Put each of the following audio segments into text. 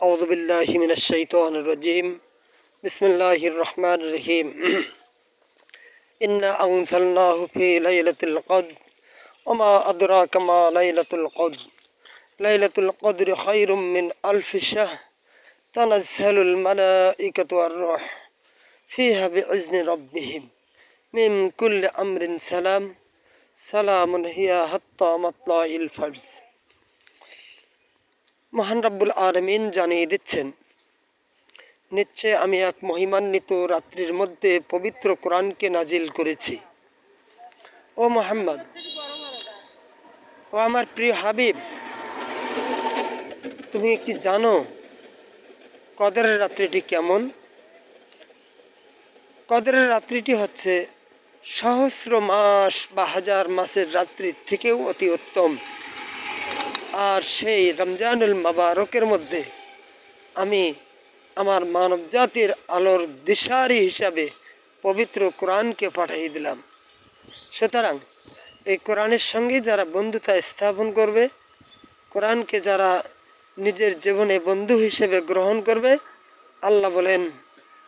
أعوذ بالله من الشيطان الرجيم بسم الله الرحمن الرحيم إنا أنزلناه في ليلة القدر وما أدراك ما ليلة القدر ليلة القدر خير من ألف شهر تنزل الملائكة والروح فيها بإذن ربهم من كل أمر سلام هي حتى مطلع الفجر। মহান রব্বুল আলামিন জানিয়ে দিচ্ছেন, নিশ্চয় আমি এক মহিমান্বিত রাত্রির মধ্যে পবিত্র কোরআনকে নাজিল করেছি। ও মুহাম্মদ, ও আমার প্রিয় হাবিব, তুমি কি জানো কদরের রাত্রিটি কেমন? কদরের রাত্রিটি হচ্ছে সহস্র মাস বা হাজার মাসের রাত্রির থেকেও অতি উত্তম। আর সেই রমজানুল মুবারকের মধ্যে আমি আমার মানব জাতির আলোর দিশারি হিসাবে পবিত্র কোরআনকে পাঠিয়ে দিলাম। সুতরাং এই কোরআনের সঙ্গে যারা বন্ধুতা স্থাপন করবে, কোরআনকে যারা নিজের জীবনে বন্ধু হিসেবে গ্রহণ করবে, আল্লাহ বলেন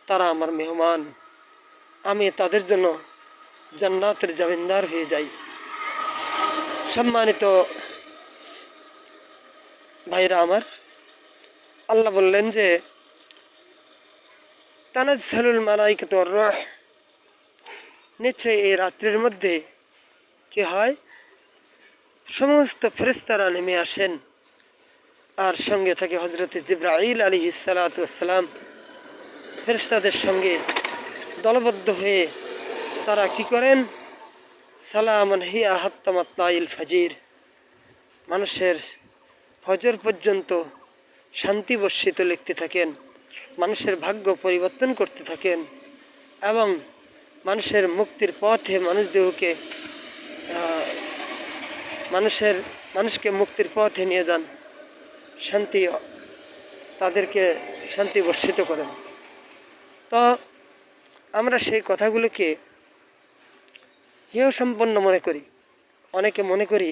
তারা আমার মেহমান, আমি তাদের জন্য জান্নাতের জামিনদার হয়ে যাই। সম্মানিত ভাইরা আমার, আল্লাহ বললেন যে তানাজ্জালুল মালাইকাতু ওয়ার রূহ, নিশ্চয়ই এই রাত্রির মধ্যে কি হয়, সমস্ত ফেরেশতারা নেমে আসেন, আর সঙ্গে থাকে হযরতে জিবরাইল আলাইহিস সালাতু ওয়াস সালাম। ফেরেশতাদের সঙ্গে দলবদ্ধ হয়ে তারা কি করেন, সালামুন হিয়া হাত্তা মাতলাইল ফাজির, মানুষের ফজর পর্যন্ত শান্তি বর্ষিত লিখতে থাকেন, মানুষের ভাগ্য পরিবর্তন করতে থাকেন এবং মানুষের মুক্তির পথে মানুষকে মুক্তির পথে নিয়ে যান, তাদেরকে শান্তি বর্ষিত করেন। তো আমরা সেই কথাগুলোকে হেয় সম্পন্ন মনে করি। অনেকে মনে করি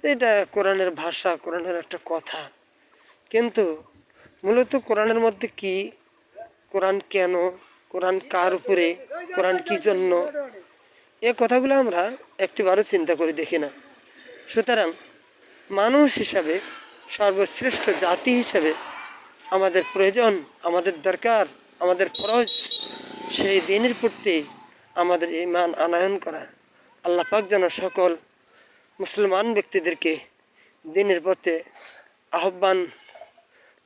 যে এটা কোরআনের ভাষা, কোরআনের একটা কথা, কিন্তু মূলত কোরআনের মধ্যে কি, কোরআন কেন, কোরআন কার উপরে, কোরআন কি জন্য, এ কথাগুলো আমরা একটিবারও চিন্তা করে দেখি না। সুতরাং মানুষ হিসাবে, সর্বশ্রেষ্ঠ জাতি হিসাবে আমাদের প্রয়োজন, আমাদের দরকার, আমাদের ফরজ সেই দিনের প্রতি আমাদের ঈমান আনয়ন করা। আল্লাহ পাক যেন সকল মুসলমান ব্যক্তিদেরকে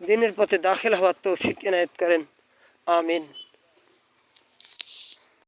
দিনের পথে দাখিল হওয়ার তৌফিক এনায়েত করেন। আমিন।